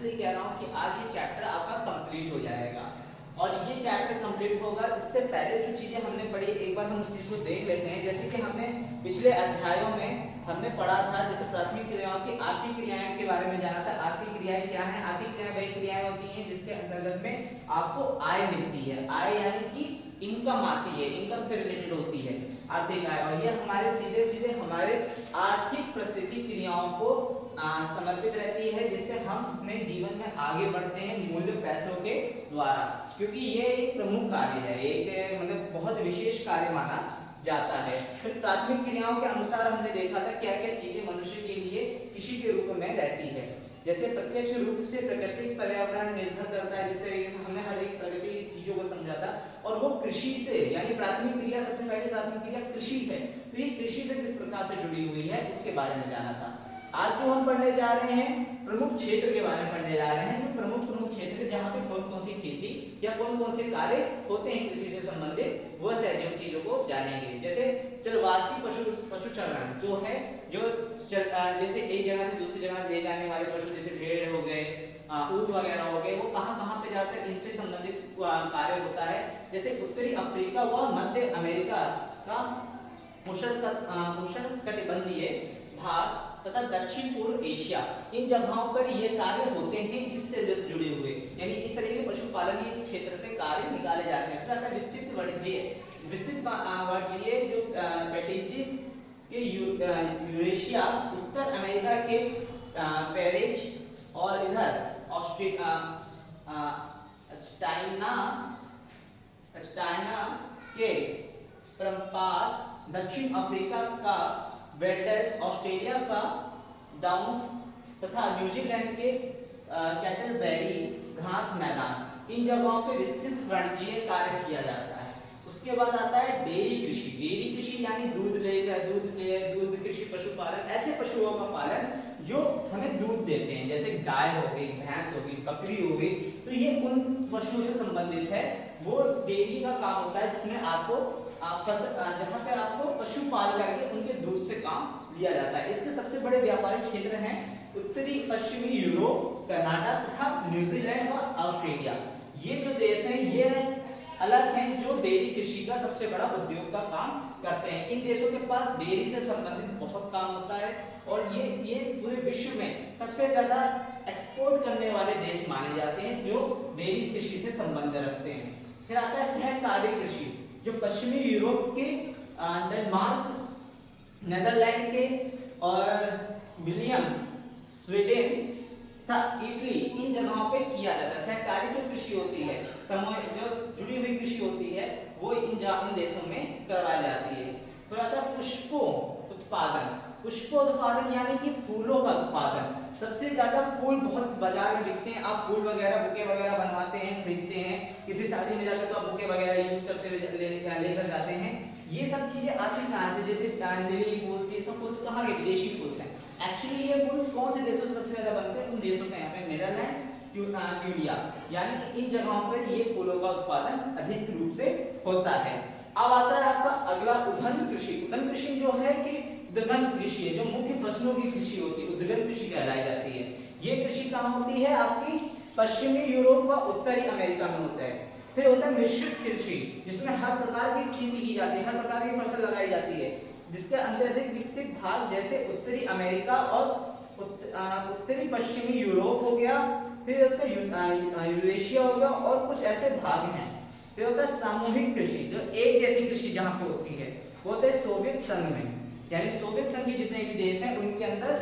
इसलिए कह रहा हूँ कि आज ये चैप्टर आपका कंप्लीट हो जाएगा। और ये चैप्टर कंप्लीट होगा, इससे पहले जो चीज़ें हमने पढ़ी एक बार हम उस चीज़ को देख लेते हैं। जैसे कि हमने पिछले अध्यायों में हमने पढ़ा था, जैसे प्राथमिक क्रियाओं की आर्थिक क्रियाएं के बारे में जाना था। आर्थिक क्रियाएं क्या हैं? आर्थिक क्रियाएं वही क्रियाएं होती हैं जिसके अंतर्गत में आपको आय मिलती है। आय यानी कि इनकम आती है, इनकम से रिलेटेड होती है आर्थिक आय। और ये हमारे सीधे सीधे हमारे आर्थिक परिस्थिति क्रियाओं को समर्पित रहती है, जिससे हम अपने जीवन में आगे बढ़ते हैं मूल्य पैसों के द्वारा, क्योंकि ये एक प्रमुख कार्य है, एक मतलब बहुत विशेष कार्य माना जाता है। फिर प्राथमिक क्रियाओं के अनुसार हमने देखा था क्या क्या चीजें मनुष्य के लिए कृषि के रूप में रहती है। जैसे प्रत्यक्ष रूप से प्राकृतिक पर्यावरण निर्भर करता है, जिस तरीके से हमने हर एक प्रकृति की चीजों को समझा था। और वो कृषि से, यानी प्राथमिक क्रिया, सबसे पहली प्राथमिक क्रिया कृषि है, तो ये कृषि से किस प्रकार से जुड़ी हुई है उसके बारे में जाना था। आज जो हम पढ़ने जा रहे हैं प्रमुख क्षेत्र के बारे में पढ़ने जा रहे हैं, प्रमुख क्षेत्र जहाँ पे कौन कौन सी खेती या कौन कौन से कार्य होते हैं कृषि से संबंधित, वह सारी चीजों को जानेंगे। जैसे चरवासी पशुचरण जो है, जो जैसे एक जगह से दूसरी जगह ले जाने वाले पशु, जैसे भेड़ हो गए, ऊंट वगैरह हो गए, वो कहाँ कहाँ पे जाते हैं, इनसे संबंधित कार्य होता है। जैसे उत्तरी अफ्रीका व मध्य अमेरिका का उष्णकटिबंधीय भाग तथा दक्षिण पूर्व एशिया, इन जगहों पर ये कार्य होते हैं इससे जुड़े हुए, यानी इस तरह के पशुपालन के क्षेत्र से कार्य निकाले जाते हैं। फिर आता है विस्तृत वाणिज्य जो पेटिजी के यूरेशिया, उत्तर अमेरिका के फेरेज और इधर चाइना के प्रम्पास, दक्षिण अफ्रीका का वेल्डेस, ऑस्ट्रेलिया का डाउन्स तथा न्यूजीलैंड के कैटलबेरी घास मैदान, इन जगहों पे विस्तृत वाणिज्यिक कार्य किया जाता है। उसके बाद आता है डेयरी कृषि। डेयरी कृषि यानी दूध कृषि, पशुपालन, ऐसे पशुओं का पालन जो हमें दूध देते हैं, जैसे गाय हो गई, भैंस हो गई, बकरी हो गई, तो ये उन पशुओं से संबंधित है। वो डेयरी का काम होता है जिसमें आपको जहाँ पे आपको पशु पाल करके उनके दूध से काम लिया जाता है। इसके सबसे बड़े व्यापारिक क्षेत्र हैं उत्तरी पश्चिमी यूरोप, कनाडा तथा न्यूजीलैंड व ऑस्ट्रेलिया। ये जो देश हैं ये अलग हैं जो डेयरी कृषि का सबसे बड़ा उद्योग का काम करते हैं। इन देशों के पास डेयरी से संबंधित बहुत काम होता है और ये पूरे विश्व में सबसे ज्यादा एक्सपोर्ट करने वाले देश माने जाते हैं जो डेयरी कृषि से संबंध रखते हैं। फिर आता है सहकारी कृषि, जो पश्चिमी यूरोप के डेनमार्क, नेदरलैंड के और विलियम्स, स्वीडन तथा इटली, इन जगहों पे किया जाता है। सहकारी जो कृषि होती है, समूह जो जुड़ी हुई कृषि होती है, वो इन देशों में करवाई जाती है। फिर आता है पुष्पोत्पादन। पुष्पोत्पादन यानी कि फूलों का उत्पादन। सबसे ज्यादा फूल बहुत बाजार में बिकते हैं, आप फूल वगैरह, बुके वगैरह बनवाते हैं, खरीदते हैं, किसी शादी में जाते तो आप बुके वगैरह यूज करते हुए लेकर जाते हैं। ये सब चीजें आती कहाँ से? जैसे लिली फूल्स, ये सब फूल्स कहाँ के? विदेशी फूल्स हैं। एक्चुअली ये फूल्स कौन से देशों से सबसे ज्यादा बनते हैं? उन देशों के, यहाँ पे नीदरलैंड, यूडिया, यानी कि इन जगहों पर ये फूलों का उत्पादन अधिक रूप से होता है। अब आता है आपका अगला उद्गम कृषि। उद्गम कृषि जो है कि उद्गम कृषि है, जो मुख्य फसलों की कृषि होती है, उद्गम कृषि कहलाई जाती है। ये कृषि कहाँ होती है? आपकी पश्चिमी यूरोप व उत्तरी अमेरिका में होता है। फिर होता है मिश्रित कृषि, जिसमें हर प्रकार की खेती की जाती है, हर प्रकार की फसल लगाई जाती है, जिसके अत्यधिक विकसित भाग जैसे उत्तरी अमेरिका और उत्तरी पश्चिमी यूरोप हो गया, फिर यूरेशिया हो गया और कुछ ऐसे भाग हैं। फिर होता है सामूहिक कृषि, जो एक जैसी कृषि जहाँ पे होती है, वो होता है सोवियत संघ में, यानी सोवियत संघ के जितने भी देश हैं उनके अंदर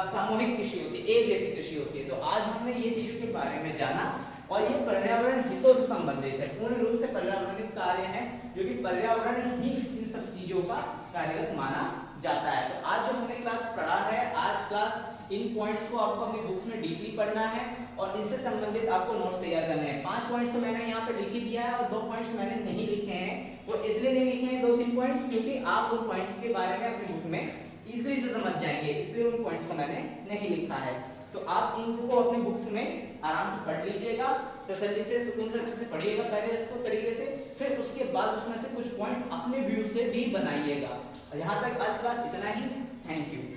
सामूहिक कृषि होती है, एक जैसी कृषि होती है। तो आज हमने ये चीजों के बारे में जाना और ये पर्यावरण हितों से संबंधित है, पूर्ण रूप से पर्यावरणिक कार्य है, जो कि पर्यावरण ही इन सब चीजों का कार्यरत माना जाता है। तो आज जो हमने क्लास पढ़ा है, आज क्लास इन पॉइंट्स को आपको अपनी बुक्स में डीपली पढ़ना है और इनसे संबंधित आपको नोट्स तैयार करने हैं। 5 पॉइंट्स तो मैंने यहाँ पे लिख ही दिया है और 2 पॉइंट्स मैंने नहीं लिखे हैं। वो इसलिए नहीं लिखे हैं 2-3 पॉइंट्स क्योंकि आप उन पॉइंट्स के बारे में अपनी बुक में इजीली से समझ जाएंगे, इसलिए उन पॉइंट्स को मैंने नहीं लिखा है। तो आप इनको अपनी बुक्स में आराम से पढ़ लीजिएगा, तसल्ली से, सुकून से अच्छे से पढ़िएगा पहले इसको तरीके से, फिर उसके बाद उसमें से कुछ पॉइंट्स अपने व्यू से भी बनाइएगा। यहाँ तक आज क्लास इतना ही। Thank you.